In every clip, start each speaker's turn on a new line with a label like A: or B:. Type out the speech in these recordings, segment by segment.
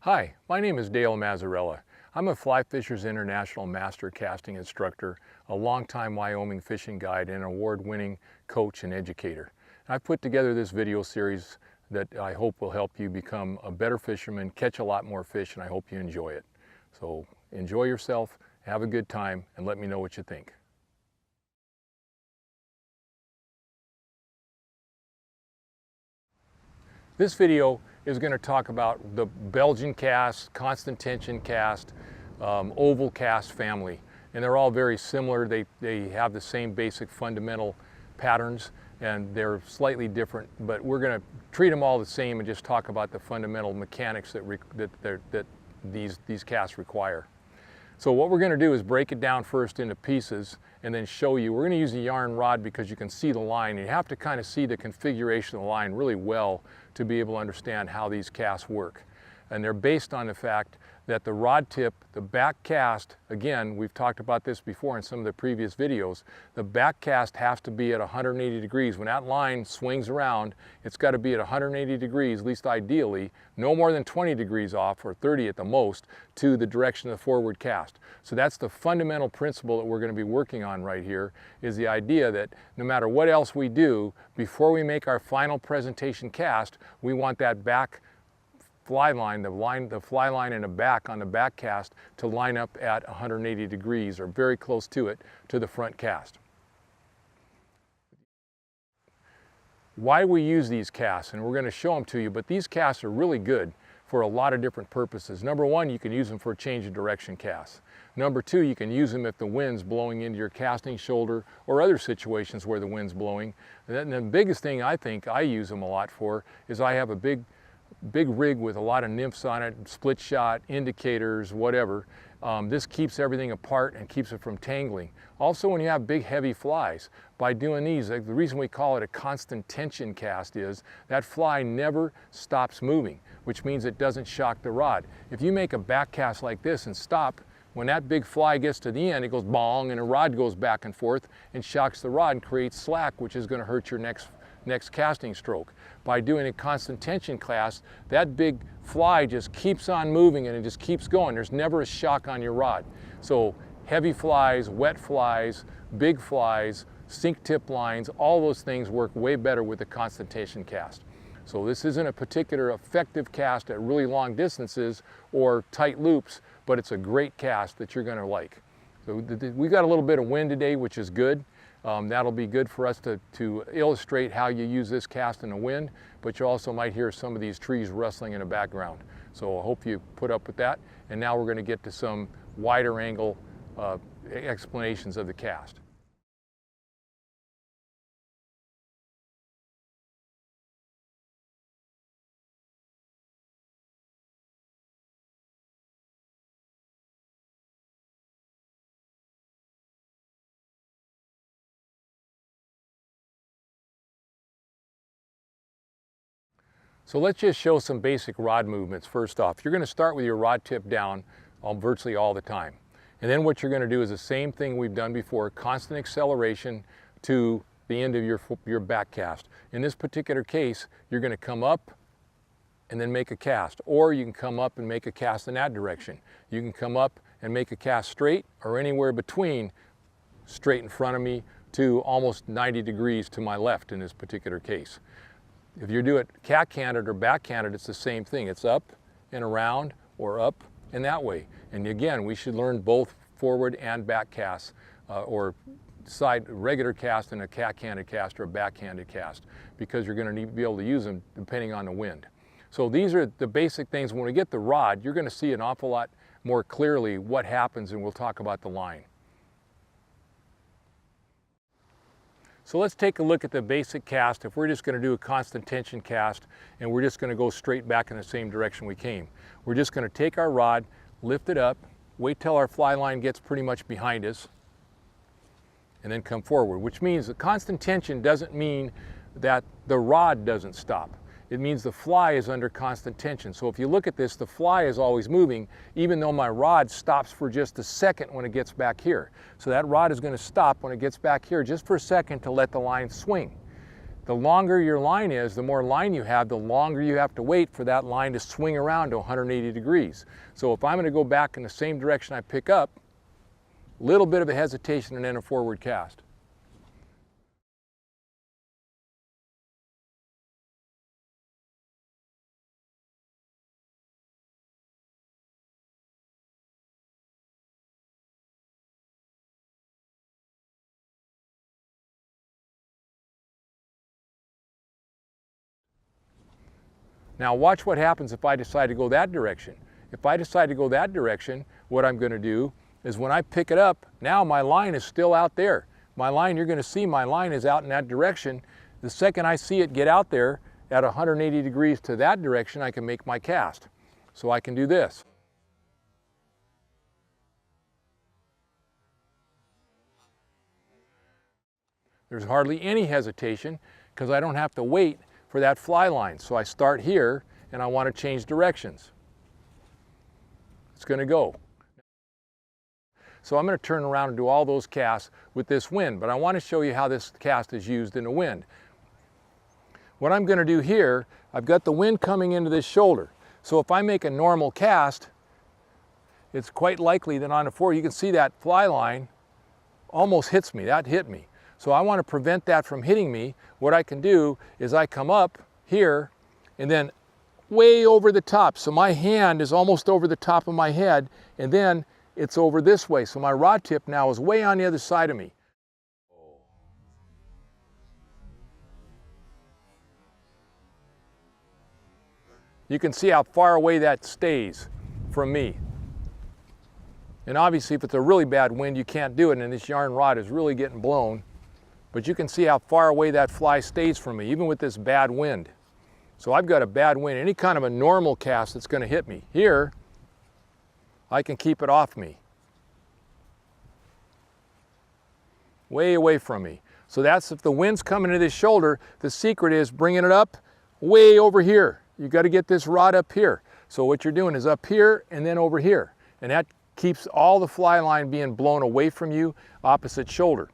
A: Hi, my name is Dale Mazzarella. I'm a Fly Fishers International Master Casting Instructor, a longtime Wyoming fishing guide, and an award-winning coach and educator. I've put together this video series that I hope will help you become a better fisherman, catch a lot more fish, and I hope you enjoy it. So enjoy yourself, have a good time, and let me know what you think. This video is going to talk about the Belgian cast, constant tension cast, oval cast family. And they're all very similar. They have the same basic fundamental patterns, and they're slightly different, but we're going to treat them all the same and just talk about the fundamental mechanics that these casts require. So what we're going to do is break it down first into pieces and then show you. We're going to use a yarn rod because you can see the line. You have to kind of see the configuration of the line really well to be able to understand how these casts work. And they're based on the fact that the rod tip, the back cast, again, we've talked about this before in some of the previous videos, the back cast has to be at 180 degrees. When that line swings around, it's got to be at 180 degrees, at least ideally, no more than 20 degrees off, or 30 at the most, to the direction of the forward cast. So that's the fundamental principle that we're going to be working on right here, is the idea that no matter what else we do, before we make our final presentation cast, we want that back fly line, the fly line and the back on the back cast to line up at 180 degrees or very close to it to the front cast. Why we use these casts, and we're going to show them to you, but these casts are really good for a lot of different purposes. Number one, you can use them for a change of direction cast. Number two, you can use them if the wind's blowing into your casting shoulder or other situations where the wind's blowing. And the biggest thing I think I use them a lot for is I have a big rig with a lot of nymphs on it, split shot, indicators, whatever. This keeps everything apart and keeps it from tangling. Also, when you have big heavy flies, by doing these, the reason we call it a constant tension cast is that fly never stops moving, which means it doesn't shock the rod. If you make a back cast like this and stop, when that big fly gets to the end, it goes bong and the rod goes back and forth and shocks the rod and creates slack, which is going to hurt your next casting stroke. By doing a constant tension cast, that big fly just keeps on moving and it just keeps going. There's never a shock on your rod. So heavy flies, wet flies, big flies, sink tip lines, all those things work way better with the constant tension cast. So this isn't a particular effective cast at really long distances or tight loops, but it's a great cast that you're going to like. So we got a little bit of wind today, which is good. That'll be good for us to illustrate how you use this cast in the wind, but you also might hear some of these trees rustling in the background. So I hope you put up with that. And now we're going to get to some wider angle explanations of the cast. So let's just show some basic rod movements first off. You're going to start with your rod tip down virtually all the time. And then what you're going to do is the same thing we've done before, constant acceleration to the end of your back cast. In this particular case, you're going to come up and then make a cast, or you can come up and make a cast in that direction. You can come up and make a cast straight or anywhere between straight in front of me to almost 90 degrees to my left in this particular case. If you do it cat-canted or back-canted, it's the same thing. It's up and around or up and that way. And again, we should learn both forward and back casts or side regular cast and a cat-canted cast or a back-handed cast, because you're going to need to be able to use them depending on the wind. So these are the basic things. When we get the rod, you're going to see an awful lot more clearly what happens, and we'll talk about the line. So let's take a look at the basic cast. If we're just going to do a constant tension cast and we're just going to go straight back in the same direction we came, we're just going to take our rod, lift it up, wait till our fly line gets pretty much behind us, and then come forward, which means the constant tension doesn't mean that the rod doesn't stop. It means the fly is under constant tension. So if you look at this, the fly is always moving, even though my rod stops for just a second when it gets back here. So that rod is going to stop when it gets back here just for a second to let the line swing. The longer your line is, the more line you have, the longer you have to wait for that line to swing around to 180 degrees. So if I'm going to go back in the same direction I pick up, a little bit of a hesitation and then a forward cast. Now watch what happens if I decide to go that direction. If I decide to go that direction, what I'm going to do is when I pick it up, now my line is still out there. My line, you're going to see my line is out in that direction. The second I see it get out there at 180 degrees to that direction, I can make my cast. So I can do this. There's hardly any hesitation because I don't have to wait for that fly line. So I start here and I want to change directions. It's going to go. So I'm going to turn around and do all those casts with this wind, but I want to show you how this cast is used in the wind. What I'm going to do here, I've got the wind coming into this shoulder. So if I make a normal cast, it's quite likely that on the forward, you can see that fly line almost hits me. That hit me. So I want to prevent that from hitting me. What I can do is I come up here and then way over the top. So my hand is almost over the top of my head and then it's over this way. So my rod tip now is way on the other side of me. You can see how far away that stays from me. And obviously if it's a really bad wind, you can't do it and this yarn rod is really getting blown. But you can see how far away that fly stays from me, even with this bad wind. So I've got a bad wind, any kind of a normal cast that's going to hit me. Here, I can keep it off me. Way away from me. So that's if the wind's coming to this shoulder, the secret is bringing it up way over here. You've got to get this rod up here. So what you're doing is up here and then over here. And that keeps all the fly line being blown away from you, opposite shoulder.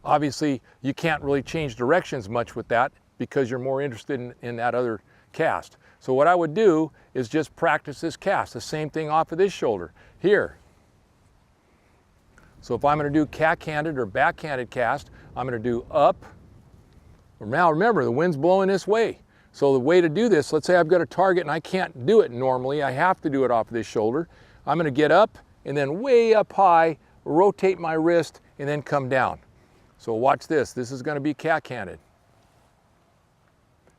A: Obviously, you can't really change directions much with that because you're more interested in that other cast. So what I would do is just practice this cast, the same thing off of this shoulder, here. So if I'm going to do cack-handed or back-handed cast, I'm going to do up. Now remember, the wind's blowing this way. So the way to do this, let's say I've got a target and I can't do it normally, I have to do it off of this shoulder. I'm going to get up and then way up high, rotate my wrist and then come down. So watch this, this is going to be cack-handed.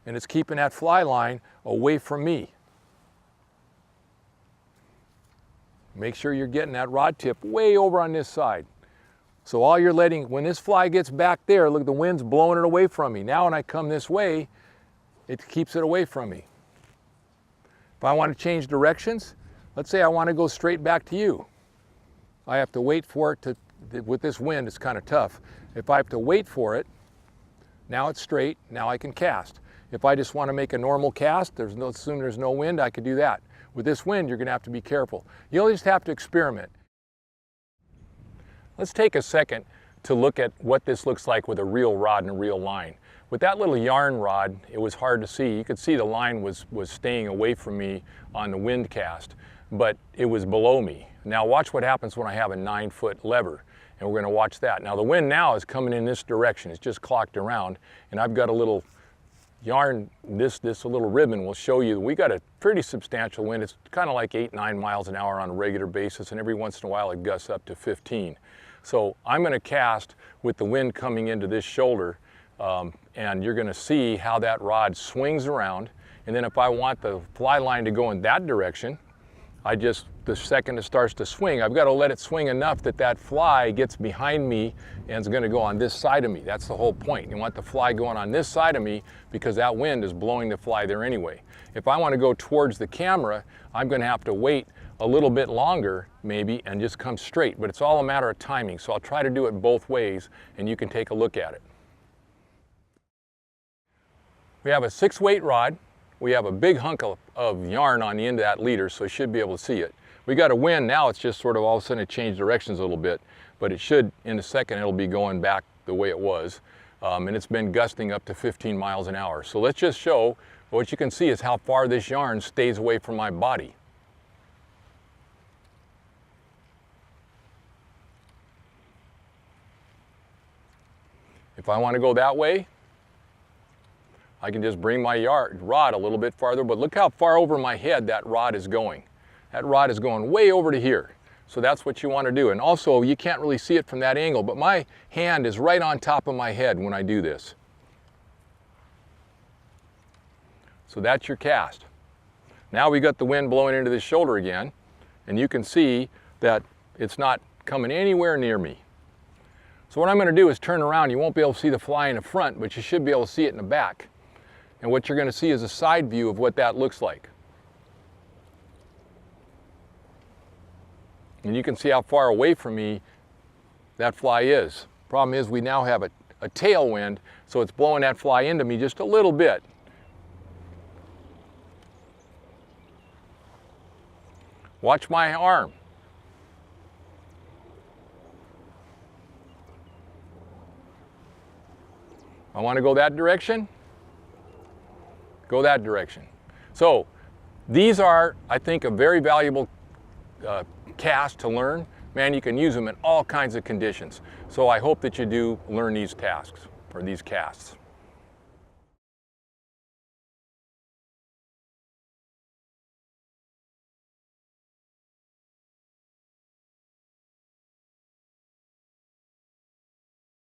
A: And it's keeping that fly line away from me. Make sure you're getting that rod tip way over on this side. So all you're letting, when this fly gets back there, look, the wind's blowing it away from me. Now when I come this way, it keeps it away from me. If I want to change directions, let's say I want to go straight back to you. I have to wait for it to, with this wind, it's kind of tough. If I have to wait for it, now it's straight, now I can cast. If I just want to make a normal cast, assume there's no wind, I could do that. With this wind, you're going to have to be careful. You'll just have to experiment. Let's take a second to look at what this looks like with a real rod and a real line. With that little yarn rod, it was hard to see. You could see the line was staying away from me on the wind cast, but it was below me. Now watch what happens when I have a 9-foot lever. And we're going to watch that. Now the wind now is coming in this direction. It's just clocked around and I've got a little yarn, this little ribbon will show you we got a pretty substantial wind. It's kind of like 8-9 miles an hour on a regular basis and every once in a while it gusts up to 15. So I'm going to cast with the wind coming into this shoulder and you're going to see how that rod swings around. And then if I want the fly line to go in that direction, the second it starts to swing, I've got to let it swing enough that that fly gets behind me and is going to go on this side of me. That's the whole point. You want the fly going on this side of me because that wind is blowing the fly there anyway. If I want to go towards the camera, I'm going to have to wait a little bit longer maybe and just come straight, but it's all a matter of timing. So I'll try to do it both ways and you can take a look at it. We have a 6-weight rod. We have a big hunk of yarn on the end of that leader, so you should be able to see it. We got a wind now, it's just sort of all of a sudden it changed directions a little bit, but it should, in a second, it'll be going back the way it was. and it's been gusting up to 15 miles an hour. So let's just show, what you can see is how far this yarn stays away from my body. If I want to go that way, I can just bring my rod a little bit farther, but look how far over my head that rod is going. That rod is going way over to here. So that's what you want to do. And also, you can't really see it from that angle, but my hand is right on top of my head when I do this. So that's your cast. Now we got the wind blowing into this shoulder again, and you can see that it's not coming anywhere near me. So what I'm going to do is turn around. You won't be able to see the fly in the front, but you should be able to see it in the back. And what you're going to see is a side view of what that looks like. And you can see how far away from me that fly is. Problem is, we now have a tailwind, so it's blowing that fly into me just a little bit. Watch my arm. I want to go that direction, go that direction. So these are, I think, a very valuable cast to learn. Man, you can use them in all kinds of conditions. So I hope that you do learn these tasks or these casts.